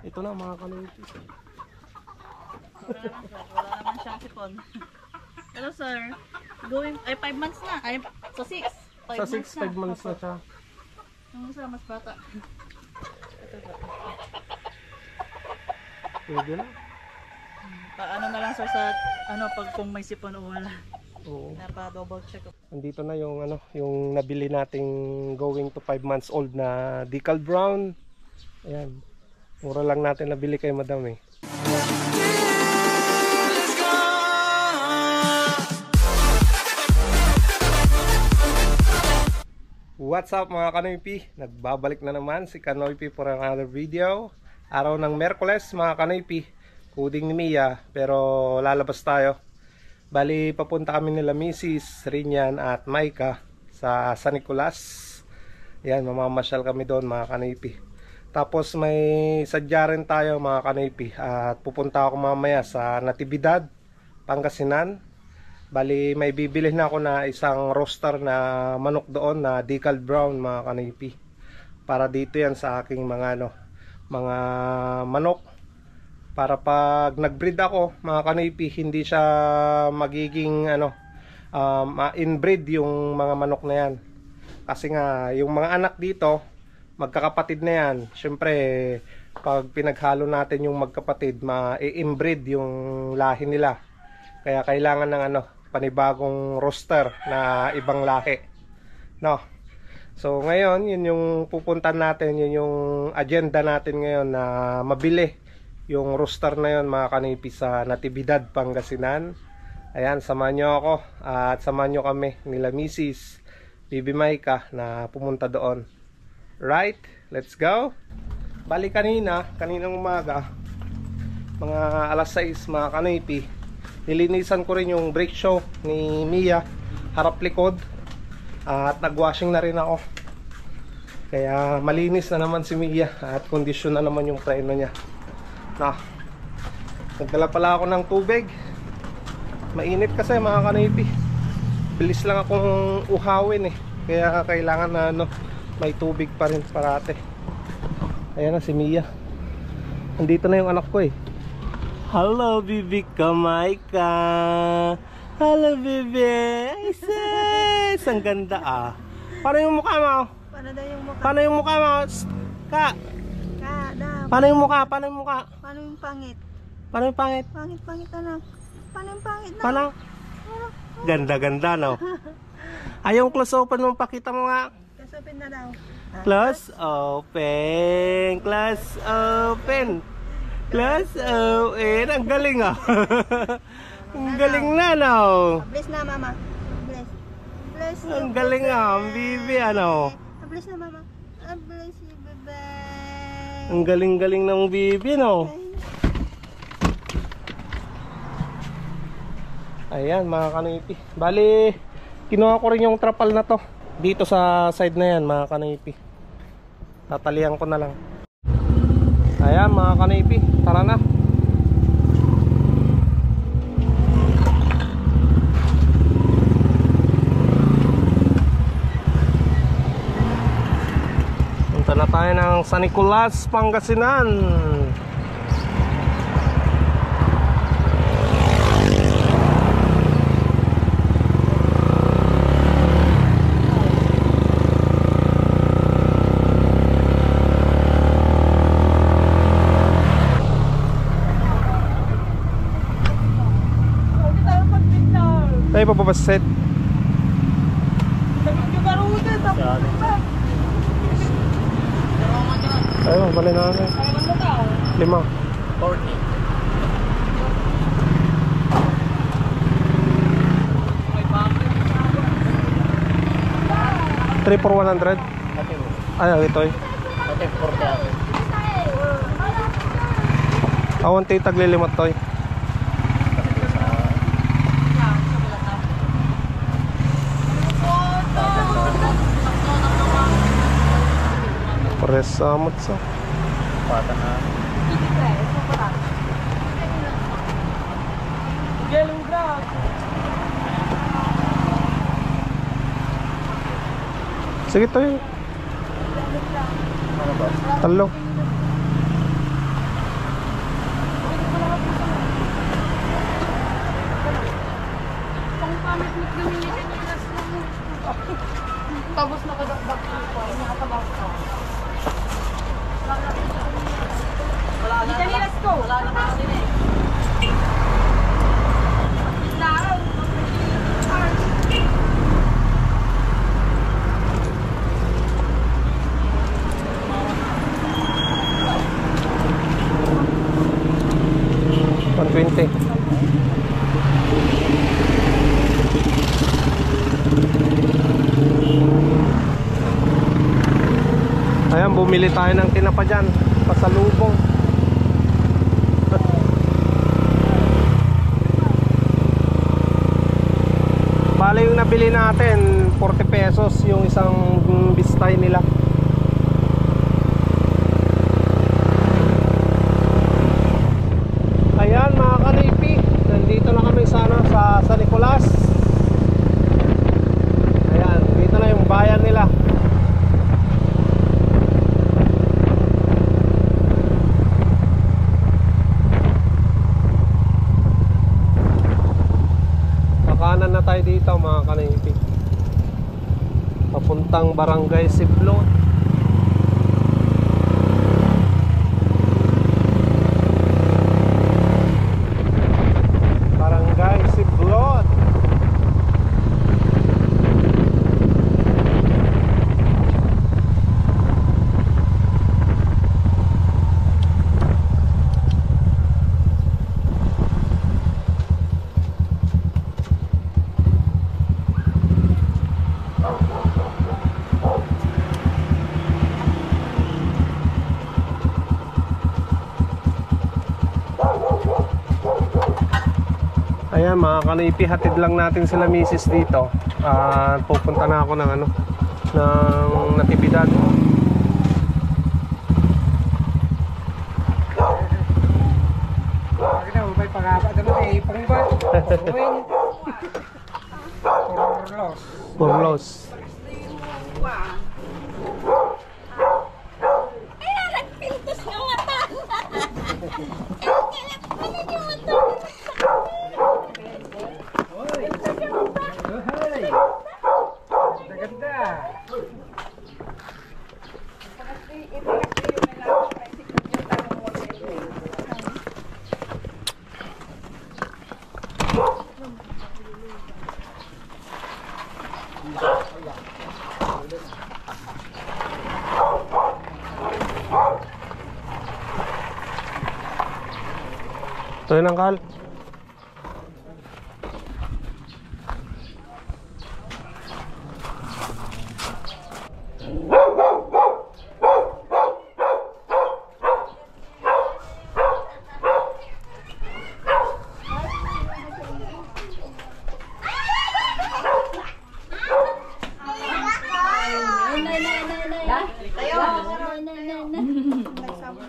Ito na mga kanoypi. Wala naman siyang sipon. Hello sir. Going, ay 5 months na. Ay, so 6. Sa 6, 5 months na siya. Yung isa mas bata. Ito ba? Pwede na. Paano na lang sir sa ano pag kung may sipon o wala. Oo. Napa-double check. Andito na yung ano, yung nabili nating going to 5 months old na decal brown. Ayan. Mura lang natin nabili kay madam eh. What's up mga kanoypi? Nagbabalik na naman si Kanoypi for another video. Araw ng Merkules mga kanoypi. Coding ni Mia pero lalabas tayo. Bali papunta kami nila Mrs. Rinyan at Maika sa San Nicolas. Yan, mamamasyal kami doon mga kanoypi. Tapos may sadya rin tayo mga kanoypi. At pupunta ako mamaya sa Natividad, Pangasinan. Bali may bibili na ako na isang roaster na manok doon na decal brown mga kanoypi. Para dito yan sa aking mga ano, mga manok. Para pag nag-breed ako mga kanoypi, hindi siya magiging ano, inbreed yung mga manok na yan. Kasi nga yung mga anak dito magkakapatid na yan. Syempre pag pinaghalo natin yung magkapatid, ma-inbreed yung lahi nila. Kaya kailangan ng ano, panibagong roster na ibang lahi. No. So ngayon, yun yung pupuntan natin, yun yung agenda natin ngayon na mabili yung roster na yun mga kanipi sa Natividad, Pangasinan. Ayan, samahan nyo ako at samahan nyo kami nila Mrs. Bibi Maika na pumunta doon. Right, let's go. Bali kaninang umaga, mga alas 6 mga kanipi, nilinisan ko rin yung brake show ni Mia, harap likod, at nagwashing na rin ako. Kaya malinis na naman si Mia at kondisyon na naman yung preno niya. Nagdala pala ako ng tubig. Mainit kasi mga kanipi. Bilis lang akong uhawin eh. Kaya kailangan na ano, may tubig pa rin parate. Ayan na si Mia. Andito na yung anak ko eh. Hello, Bibi Kamaika. Hello, Bibi. Isis. Ang ganda ah. Paano yung mukha mo? Paano daw yung mukha? Paano yung mukha mo? Ka. Daw. Paano yung mukha? Paano yung mukha? Paano yung pangit? Paano yung pangit? Pangit anak. Paano yung pangit na? Paano? Ganda no? Ayong close open mo, pakita mo nga. Close open na daw. Close open. Close open. Close open. Ang galing ah. Ang galing na no? Bless na mama. Bless. Bless you. Ang galing ah. Ang bibi ano. Bless na mama. Bless you bebe. Ang galing-galing ng bibi no? Ayan mga kanipi. Bali kinuha ko rin yung trapal na to dito sa side na yan mga kanipi. Tatalihan ko na lang. Ayan mga kanipi, tara na. Punta na tayo ng San Nicolas, Pangasinan. Tayo papapaset. Ayun, bali na natin 5 40 3 for 100. Ayaw ito eh. Awan tayo taglilimot to eh. Pares samot sa pata na. Sige to yun. Talo. Tapos nakadakdak ko. Nakakabak ko. Wala na. Let's go. Wala na kasi eh. Laro. 120. Ayan, bumili tayo ng tinapa dyan, pasalubong. Bale yung nabili natin 40 pesos yung isang bistay nila. Ayan mga kanipi, nandito na kami sana sa San Nicolas. Ayan, dito na yung bayan nila. Kakanan na tayo dito mga kanipi, papuntang Barangay Siblot. Barangay Siblot. Ayan mga kanipi, hatid lang natin sila misis dito. At pupunta na ako ng ng Natividad. Purlos. Nagpiltos ng mata. Ito yun ang kal.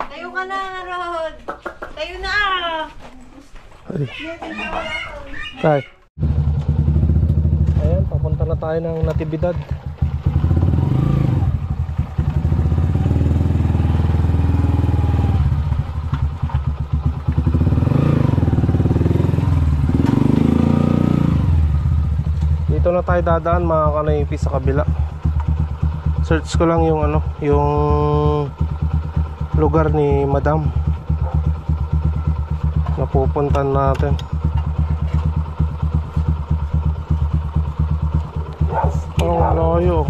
Tayo ka na, Rod. Tayo na. Tay. Ayan, papunta na tayo ng Natividad. Dito na tayo dadaan mga kanipi sa kabila. Search ko lang yung yung lugar ni Madam na pupuntahan natin. Oh, layo.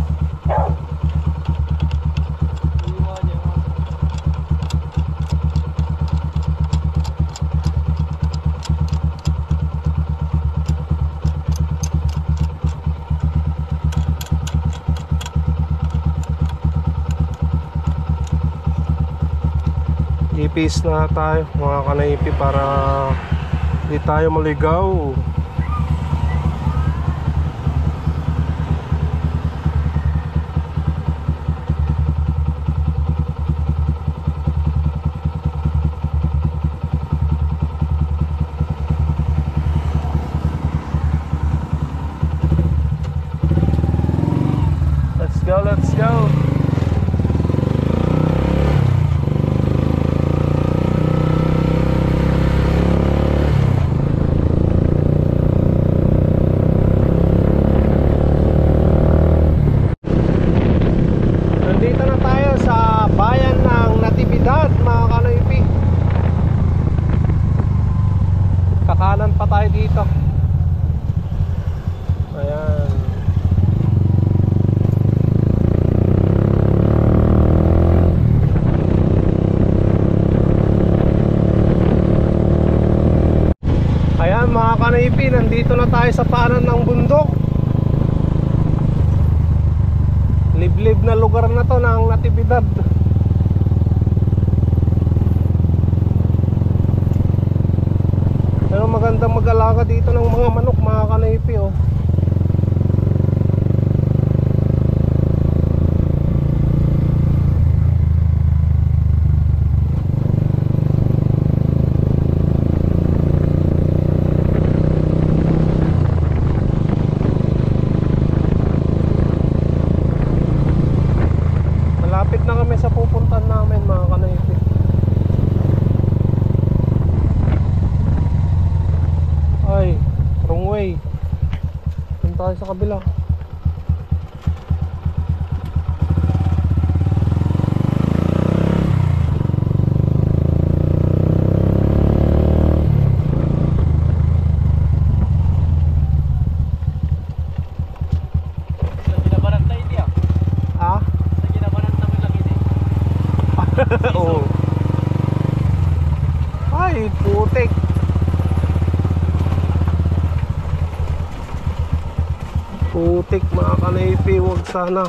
GPS na tayo mga kanaipi para hindi tayo maligaw. Let's go, let's go. kanaypi, nandito na tayo sa paanan ng bundok. Liblib na lugar na to ng Natividad. Pero magandang mag-alaga dito ng mga manok, mga kanaypi, oh. Malapit na kami sa pupuntahan namin, mga kanaypi. Ay, wrong way. Punta tayo sa kabila. Ah? Oo. Ay, putik. Putik, mga kanaypi, huwag sana.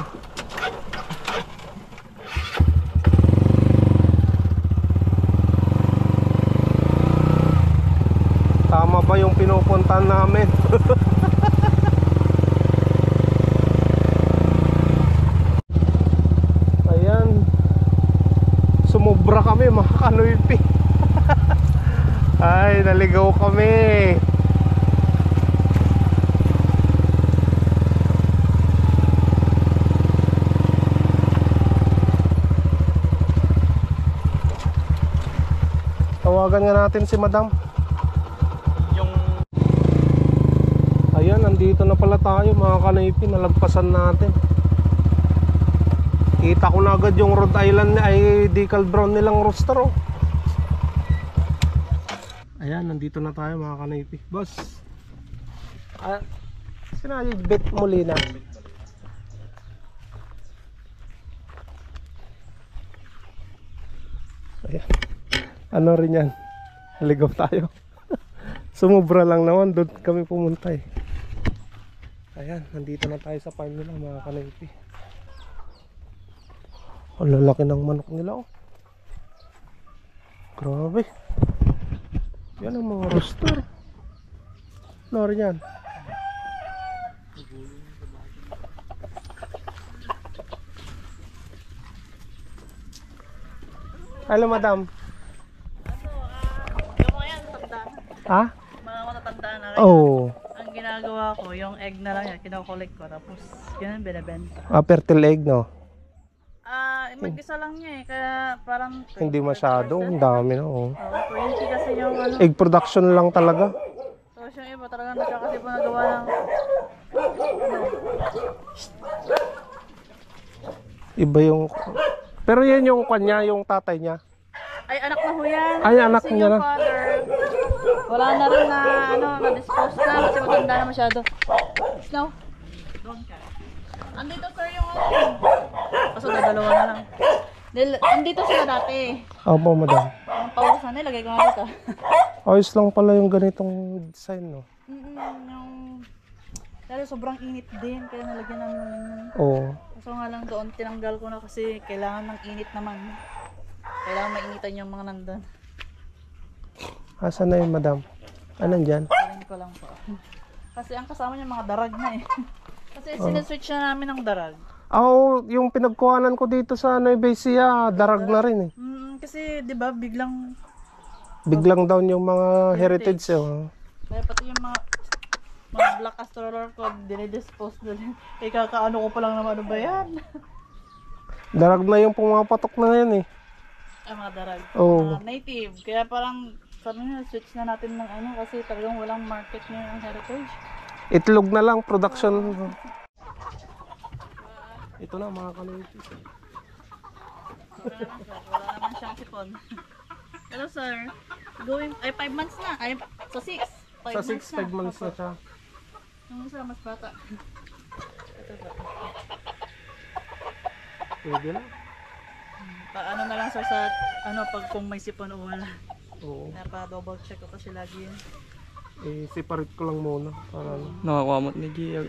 Tama ba yung pinupuntahan namin? Ayan, sumubra kami, mga kanaypi. Ay, naligaw kami. Tawagan nga natin si Madam. Ayan, nandito na pala tayo, mga kanaypi. Nalagpasan natin. Kita ko na agad yung Rhode Island ay decal brown nilang rooster, oh. Ayan, nandito na tayo, mga kanaypi. Boss, sinayibit muli na. Ayan, ano rin yan, naligaw tayo. Sumubra lang naman, doon kami pumunta eh. Ayan, nandito na tayo sa farm nila, mga kanaypi. Ang lalaki ng manok nila, oh. Grabe. Yan ang mga rooster. Ano rin yan? Hello, Madam. Yung mga yan, matanda na. Ha? Mga matatanda na. Oh. Ang ginagawa ko, yung egg na lang yan, kinokollect ko. Tapos, yun, binibenta. Fertile egg, no? Mag-isa lang niya eh, kaya parang... Hindi masyado, ang dami, no? Oh. 20 kasi yung ano. Egg production lang talaga. Tapos yung iba talaga nagkakasipon na gawa ng... Iba yung... Pero yan yung kanya, yung tatay niya. Ay, anak na ho yan. Ay, anak Kasi niya yung na. father, wala na rin na, na-dispose na kasi matanda na masyado. Snow? Doon ka. Andito sir yung kaso dadalawa na lang. Andito sila dati. Opo, Madam. Ang pausan nila, lagay ko nga dito. Ayos lang pala yung ganitong design, no? Yung... Pero sobrang init din, kaya nalagyan namin ng... Oo. Kaso nga lang doon, tinanggal ko na kasi kailangan ng init naman. Kailangan mainitan yung mga nandun. Asan na yun, Madam? Nandyan? Parin ko lang po. Kasi ang kasama niya mga darag na eh. Kasi sineswitch na namin ng darag. Oo, yung pinagkuhanan ko dito sa Nueva Ecija, darag na rin eh. Kasi di ba biglang Biglang down yung mga heritage eh. Oh. kaya pati yung mga black astrolor ko dinidispose na din. Eh kakaano ko pa lang naman, ano ba yan? Darag na yung pumapatok na yan eh. Ay mga darag. Oo. Native. Kaya parang sabi niya switch na natin ng ano kasi talagang walang market niya ang heritage. Itlog na lang, production. Ito na, mga kanaypi. Wala naman siyang sipon. Pero sir, going, ay 5 months na. Ay, sa 6. Sa 6, 5 months na siya. Yung isa, mas bata. Ito ba? Pwede na. Ano na lang sir sa, ano, pag kung may sipon o wala. Oo. Napa double check ko kasi lagi yun. separate ko lang muna para Nakakamot ni Gia.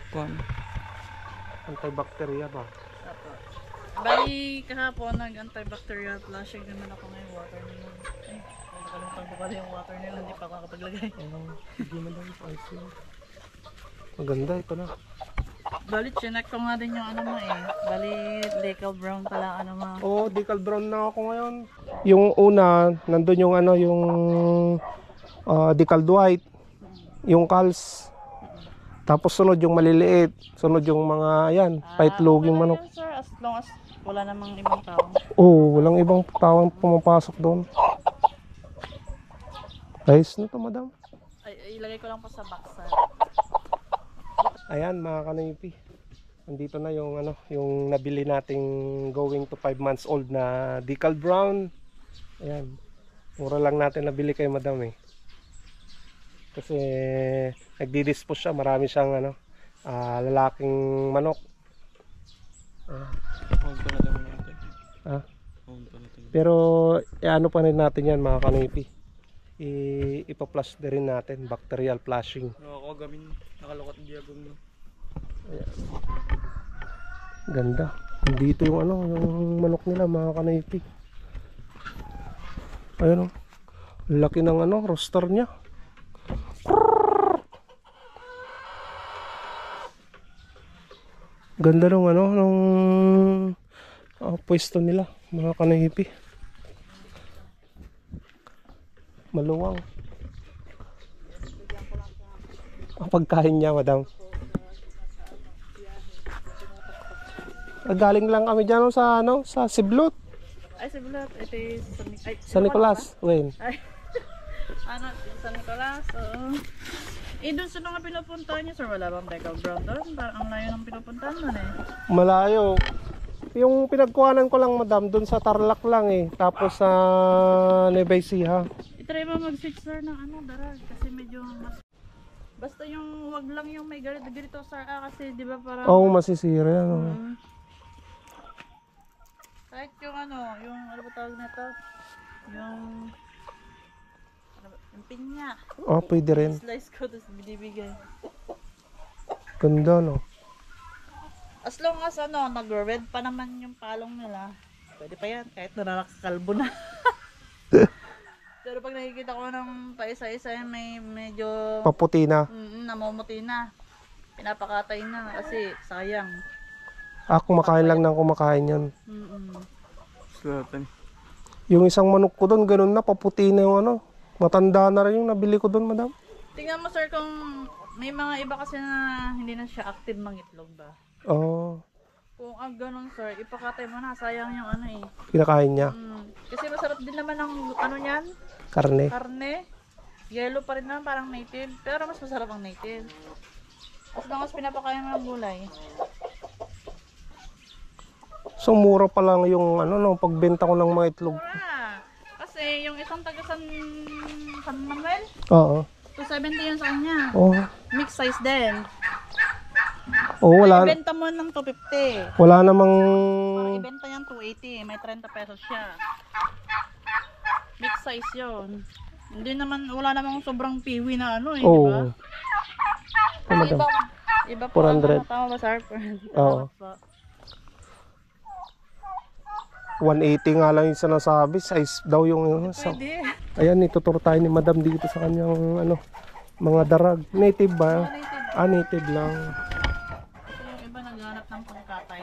antibacteria ba. Apo. Bali, kahapon nag-antibacterial flushing naman ako ngayong water nila. Ay, nakalimutan ko pala yung water nila, hindi pa ako nakapaglagay. Sige na lang, ayos yun. Maganda, ito na. Bali, chinek ko nga din yung ano mo eh. Bali, decal brown pala ano mo. Oo, decal brown na ako ngayon. Yung una, nandun yung ano, yung decal white, yung cals. Tapos sunod yung maliliit, sunod yung mga yan, paitloging Okay lang manok. yun, sir, as long as wala namang ibang tao. Oo, walang ibang tawang pumapasok doon. Ayos na to, madam. Ay, ilagay ko lang po sa box. Ayan mga kanipi. Nandito na yung ano, yung nabili nating going to 5 months old na decal brown. Ayan. Mura lang natin nabili kay madam eh. Kasi nagdi-dispose siya, marami siyang ano, lalaking manok. Pero ano pa rin natin yan mga kanipi. Ipa-flush din rin natin, bacterial flushing. Nakakagamin, nakalukot ang diagong no. Ayan. Ganda. Dito yung ano, yung manok nila mga kanipi. Ayun oh. Laki ng ano, roster niya. Ganda nung ano, nung pwesto nila mga kanipi. Maluwang. Ang pagkain niya, madam. Galing lang kami dyan sa ano, sa Siblot. Ay, sibulat. Ito is San Nicolas. Wayne. Ay, ano, San Nicolas. Oo. Doon sa mga pinupuntahan niyo, sir, wala bang decal brown doon? Parang ang layo ng pinupuntahan man eh. Malayo. Yung pinagkuhanan ko lang, madam, doon sa Tarlac lang eh. Tapos sa Nueva Ecija. I-try mo mag-switch, sir, ng ano, darag. Kasi medyo mas... Basta yung wag lang yung may ganito, sir, kasi di ba parang... Oo, masisira yan. Oh. Kahit yung ano ba tawag nito? Yung... Yung pinya. Oh, pwede rin. Slice ko, tapos binibigay. Ganda, no? As long as ano, nag-red pa naman yung palong nila, pwede pa yan, kahit narakalbo na. Pero pag nakikita ko ng paisa-isa yan, may medyo... Paputi na. Namumuti na. Pinapakatay na kasi sayang. Kumakain lang ng kumakain yan. Slatan. Yung isang manok ko doon, ganun na, paputi na yung ano. Matanda na rin yung nabili ko doon, madam. Tingnan mo, sir, kung may mga iba kasi na hindi na siya active mangitlog ba? Oo. Kung ganun, sir, ipakatay mo na, sayang yung ano eh. Kinakain niya. Kasi masarap din naman ang ano niyan, Karne. karne. Yellow pa rin naman, parang native. Pero mas masarap ang native. As long as pinapakain mo ng gulay. So mura pa lang yung ano no, pagbenta ko ng mga itlog. Mura! Kasi yung isang taga San Manuel, Oo. 270 yan sa kanya. Oh. Mixed size din. Oh, wala. Ibenta mo ng 250. Wala namang Para ibenta yan 280. May 30 pesos siya. Mixed size yun. Hindi naman, wala namang sobrang piwi na ano eh, oh. di ba? Ano daw? Iba po 400. ano, tama ba sir? Oo. 180 nga lang yung sinasabi, size daw yung Pwede. Ayan, ituturo tayo ni madam dito sa kanyang ano, mga darag. Native ba? Native. Native lang. Kasi yung iba naghanap ng pangkatay.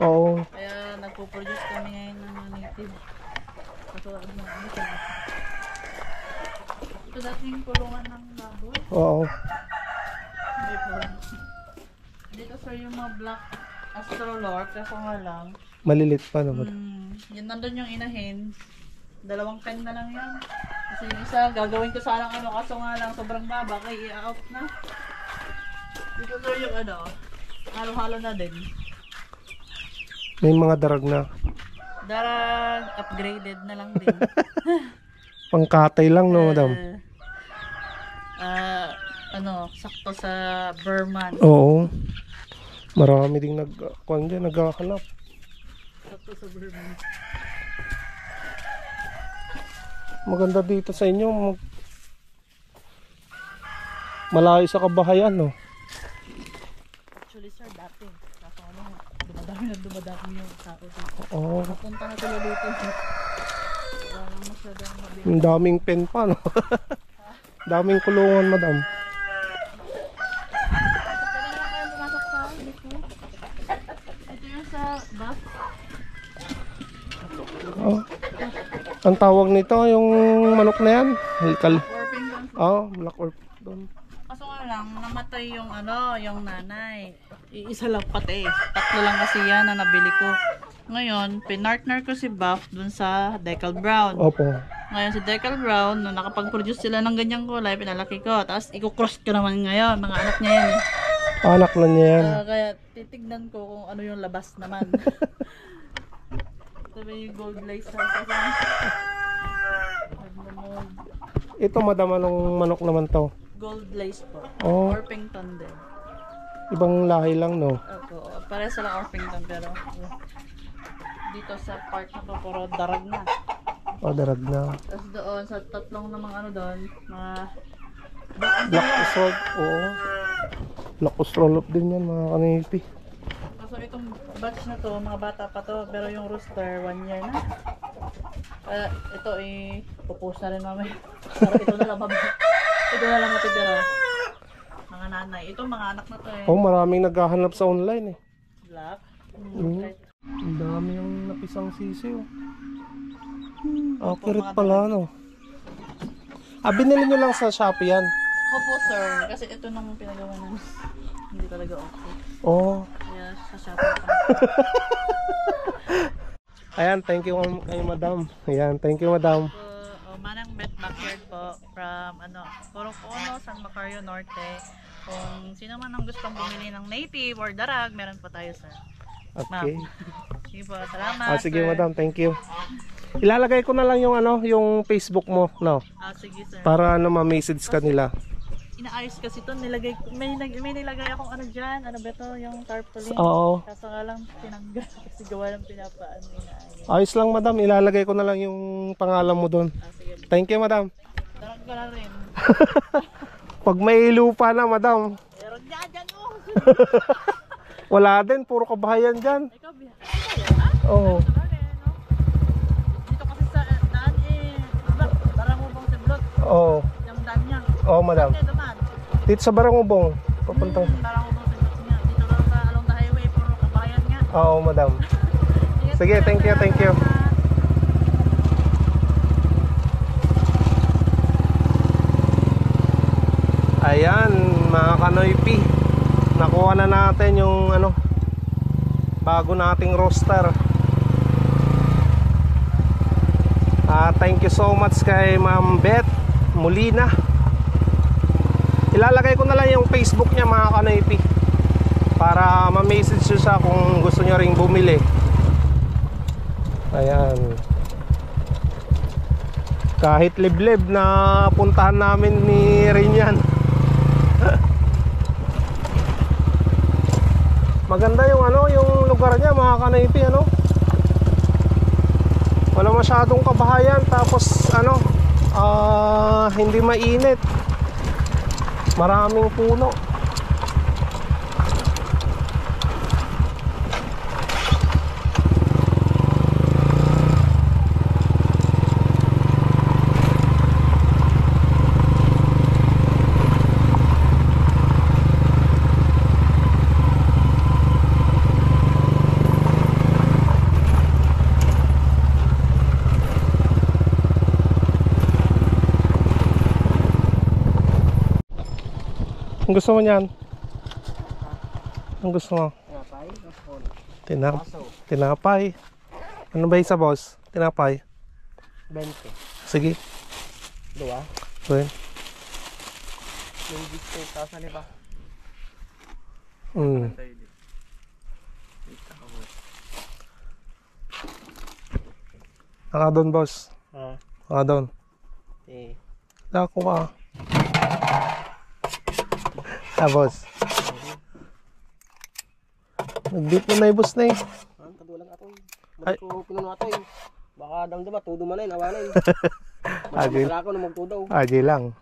Oo. Kaya nagpo-produce kami ngayon ng mga native. Kaso ano siya. Ito dating kulungan ng baboy. Oo. Dito. Dito sir yung mga black astrolorp. Kaso nga lang. Malilit pa naman. Yun nandun yung inahin. 2 pen na lang yan. Kasi yung isa gagawin ko sana ano. Kaso nga lang sobrang baba. Kaya i-out na. Dito sir yung ano. Halo-halo na din. May mga darag na. Darag upgraded na lang din. Pangkatay lang no, madam? Sakto sa Burman. Oo. Marami ding naghahanap. Sakto sa Burman. Maganda dito sa inyo. Malayo sa kabahayan, no? Actually sir, dati. Kaso ano, dumadami yung tao dito. Oo. Papunta na sila dito. Wala lang masyadong mabili. Ang daming pen pa, no? Daming kulungan, madam. Pwede na lang kayo pumasok sa dito. Ito yung sa bus. Oh. Ang tawag nito, yung manok na yan. Warping lang. Black orp doon. Kaso nga lang, namatay yung ano, yung nanay. Iisa lang pati. Tatlo lang kasi yan na nabili ko. Ngayon, pinartner ko si Buff dun sa Decal Brown. Opo. Ngayon si Decal Brown, nung nakapag-produce sila ng ganyang kulay, pinalaki ko. Tapos i-cross ko naman ngayon, mga anak niya yan. Anak na niya yan. Kaya titignan ko kung ano yung labas naman. Ito ba yung gold lace kasi. Ito, madam, anong manok naman to? Gold lace po. Oh. Orpington din. Ibang lahi lang, no? Opo, pares sila Orpington pero dito sa part na to puro darag na. Darag na. Tapos doon sa tatlong namang ano doon, mga Black Osrolp, oo. Black Osrolp din yan, mga kanipi. so itong batch na to, mga bata pa to, pero yung rooster 1 year na. Ito pupus na rin namin. Pero ito na lang ito na lang matitira. Mga nanay. Ito mga anak na to eh. Maraming naghahanap sa online, eh. Black. Ang dami yung napisang sisiw. Opo, Accurate mga pala, no? Binili nyo lang sa Shopee yan? Opo sir, kasi ito nung pinagawa namin. Hindi talaga okay. Kaya sa Shopee pa. Ayan, thank you kay madam. Ayan, thank you madam. Manang Bet Backyard po from Puro-Puno, San Macario Norte. Kung sino man ang gustong bumili ng native or darag, meron po tayo sir. Okay. Sige po, salamat Sige sir. madam, thank you. Ilalagay ko na lang yung yung Facebook mo, no? Sige sir. Para ma-message ka nila. Inaayos kasi ito, may nilagay akong ano dyan, ano ba ito, yung tarpaulin. Oo. Kaso nga lang tinanggal kasi gawa ng pinapaano inaayos. Ayos lang madam, ilalagay ko na lang yung pangalan mo doon. Sige. Thank you madam. Darag ko na rin. Pag may lupa na madam. Meron dyan oh. Wala din, puro kabahayan dyan. Ikaw ha? Oo. Dito kasi sa daan barang mo bang si Blot? Oo. Yung daan niya. Oo madam. Hindi dumaan. Dito sa Barangubong, papuntang. Barang mo bang si Blot niya. Dito lang sa along the highway, puro kabayan nga. Oo madam. Sige, thank you, thank you. Ayan, mga kanoypi. Nakuha na natin yung bago nating roster. Thank you so much kay Ma'am Beth Molina. Ilalagay ko na lang yung Facebook niya mga kanoypi, para ma-message nyo siya kung gusto nyo ring bumili. Ayan. Kahit liblib na puntahan namin ni Rinyan. Maganda yung yung lugar niya mga kanipi, wala masyadong kabahayan, tapos hindi mainit, maraming puno. Ang gusto mo niyan? Ang gusto mo? Tinapay. Ano ba isa boss? Tinapay? 20. Sige. Dua. Well. Yung disco, tasan niya pa. Naka doon boss. Naka doon. Lako ka. Boss. Nag-beat mo na yung boss na eh. Tadulang ato. Balik ko pinuno ato eh. Baka damdama, tudo man na awanan. Agil. Masala ko na magtudaw. Agil lang.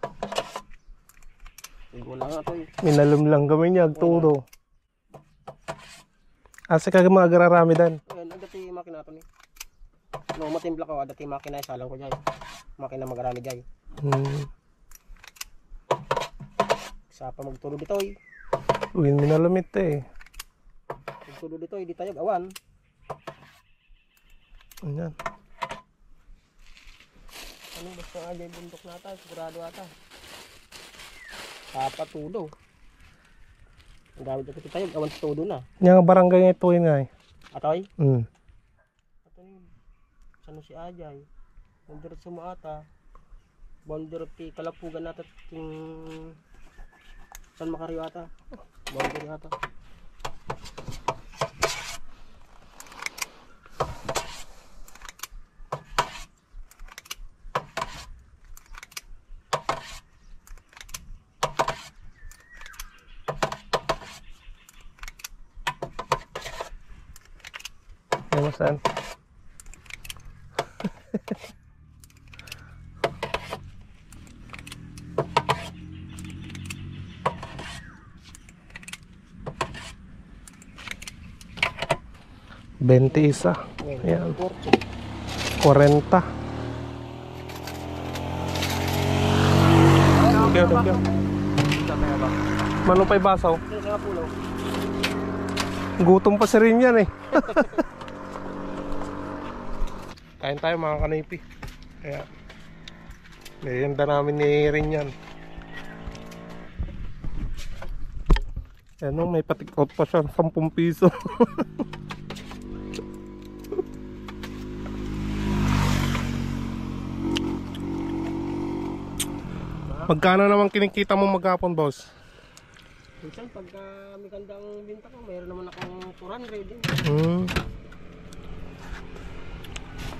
Wala nga to eh. Minalum lang kami niya, agtudo. Asa ka mga gararami dan? Ayan, ang dati makina to ni. No, matimpla ko, dati makina salang ko dyan. Makina magarami dyan. Sa pa magtulog dito eh. Uwin minalumit eh. Magtulog dito eh, di tayo gawan. Ayan. Ano basta nga dyan bundok nata, sigurado ata. Papatulo. Ang dami dito tayo, gawan tudo na. Yang barangay nga ito nga eh. Atoy? Ato yun. Saan si Ajay? Bandirat sumuata. Bandirat ti Kalapugan nata ting San Macario ata. Bandirat ata. Ano saan? Isa. Ayan. 40. Okay. Manong pa'y basaw? Gutom pa si rin yan eh. Kain tayo mga kanipi. Kaya merienda namin ni rin yan. Ano, may patikot pa siya 10 piso. Magkano naman kinikita mo maghapon, boss? Minsan pagka may gandang binta ko, mayroon naman akong 400 din.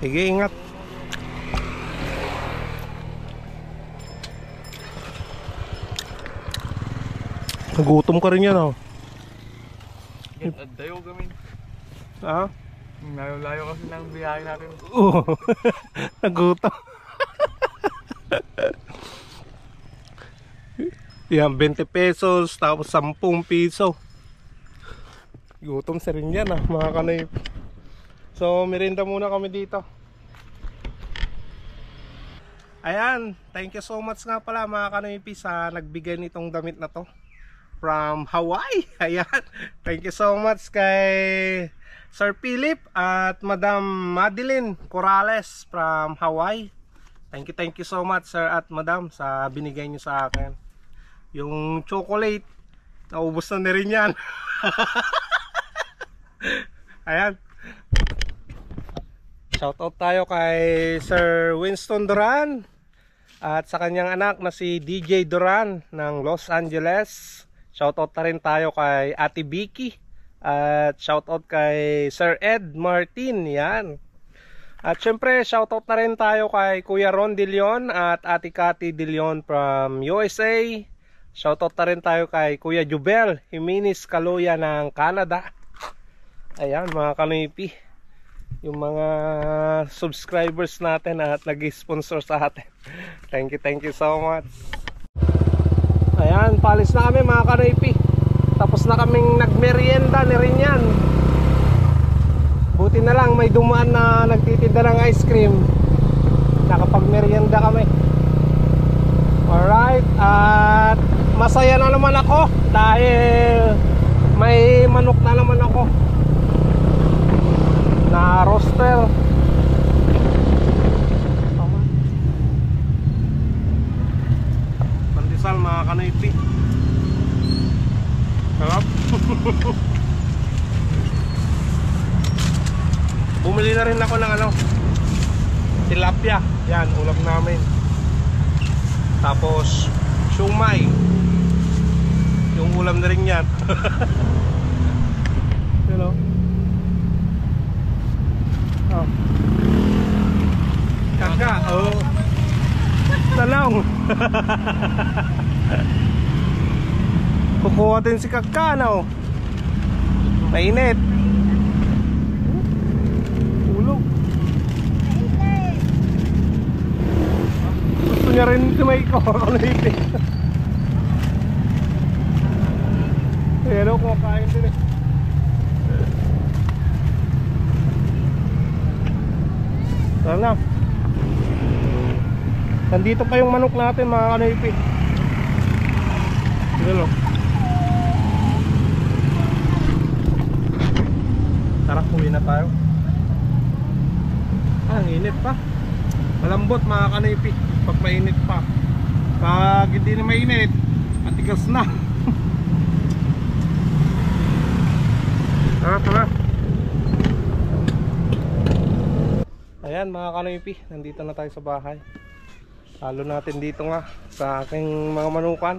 Sige, ingat. Nagutom ka rin yan, oh. Dayo kami. Ha? Layo kasi ng biyahe natin. Oo. Nagutom. Yan, 20 pesos, tapos 10 piso. Gutom sa rin yan, mga kanayip. So, merienda muna kami dito. Ayan, thank you so much nga pala mga kanayip sa nagbigay nitong damit na to. From Hawaii. Ayan, thank you so much kay Sir Philip at Madam Madeline Corrales from Hawaii. Thank you so much sir at madam sa binigay nyo sa akin. Yung chocolate, naubos na rin yan. Ayan. Shoutout tayo kay Sir Winston Duran at sa kanyang anak na si DJ Duran ng Los Angeles. Shoutout na rin tayo kay Ate Vicky at shoutout kay Sir Ed Martin. Yan. At syempre shoutout na rin tayo kay Kuya Ron De Leon at Ate Cathy De Leon from USA. Shoutout na rin tayo kay Kuya Jubel Jimenez Kaluya ng Canada. Ayan mga kanipi, yung mga subscribers natin at nag-sponsor sa atin. Thank you so much. Ayan, palis na kami mga kanipi. Tapos na kaming nagmerienda ni rin yan. Buti na lang may dumaan na nagtitinda ng ice cream. Nakapagmerienda kami. Alright, at masaya na naman ako dahil may manok na naman ako na roster. Pandesal mga kanipi. Sarap. Bumili na rin ako ng tilapia. Yan, ulam namin. Tapos siumay. Yung ulam na rin yan. You know? Oh. Kaka, oh. Talong. Kukuha din si Kaka, no? Mainit. Ulog. Gusto niya rin tumay ko. Ayan o, kumakain din eh. Tara na. Nandito pa yung manok natin mga kanoypi. Ayan o. Tara, uwi na tayo. Ang init pa. Malambot mga kanoypi pag mainit pa. Pag hindi na mainit, matigas na. Tara, tara. Ayan mga kanoypi, nandito na tayo sa bahay. Halo natin dito nga sa aking mga manukan.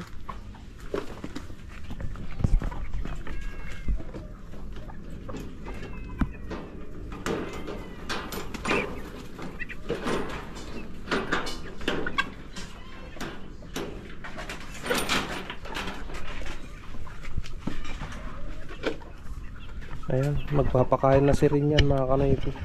Ayan, magpapakain na si Rin yan mga kanoypi.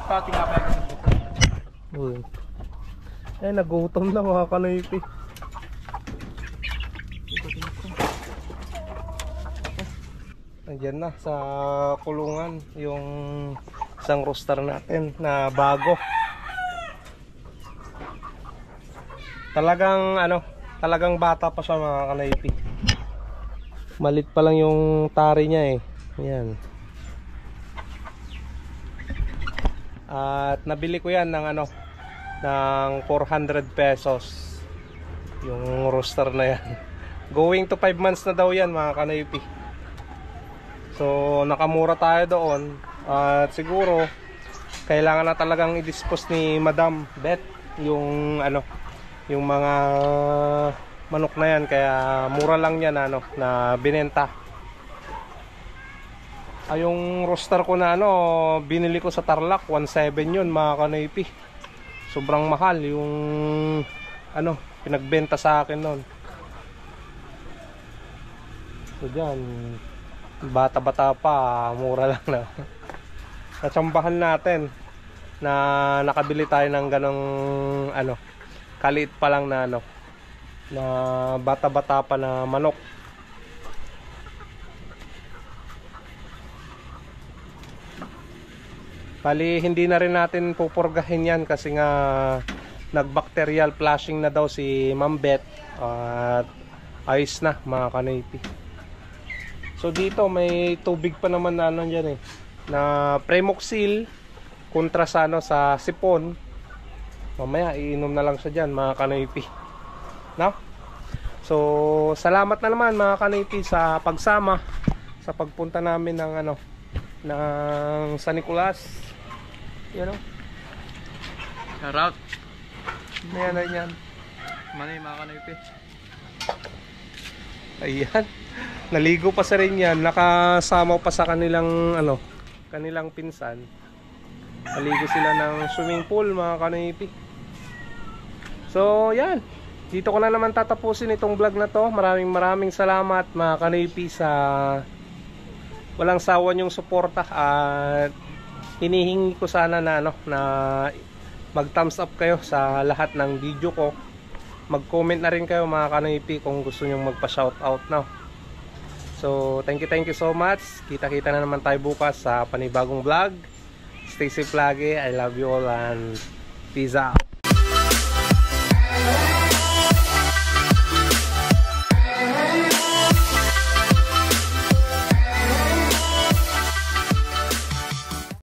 Pati nga pa Uy. Ay, nagutom na mga kanoypi. Nandiyan na sa kulungan yung isang rooster natin na bago. Talagang talagang bata pa siya mga kanoypi. Malit pa lang yung tari niya eh. Ayan. At nabili ko yan ng ng 400 pesos yung rooster na yan. Going to 5 months na daw yan mga kanoypi. So nakamura tayo doon. At siguro kailangan na talagang i-dispose ni Madam Beth yung yung mga manok na yan, kaya mura lang yan na binenta. Yung rooster ko na binili ko sa Tarlac, 1.7 yun mga kanoypi. Sobrang mahal yung pinagbenta sa akin noon. So dyan, bata-bata pa, mura lang na. Natsambahan natin na nakabili tayo ng ganong kaliit pa lang na na bata-bata pa na manok. Bali, hindi na rin natin pupurgahin yan kasi nga nag-bacterial flushing na daw si Ma'am Beth at ayos na mga kanoypi. So dito may tubig pa naman na dyan eh, na Premoxil kontra sa sa sipon. Mamaya iinom na lang siya dyan mga kanoypi. No? So salamat na naman mga kanoypi sa pagsama sa pagpunta namin ng ng San Nicolas. Shout out. Ayan, ayan. Manay mga kanoypi. Ayan. Naligo pa sa rin yan. Nakasama pa sa kanilang kanilang pinsan. Naligo sila ng swimming pool mga kanoypi. So yan, dito ko na naman tatapusin itong vlog na to. Maraming salamat mga kanoypi sa walang sawa niyong suporta. At hinihingi ko sana na na mag thumbs up kayo sa lahat ng video ko. Mag comment na rin kayo mga kanoypi kung gusto nyong magpa shoutout na. So thank you so much. Kita-kita na naman tayo bukas sa panibagong vlog. Stay safe lagi. I love you all and peace out.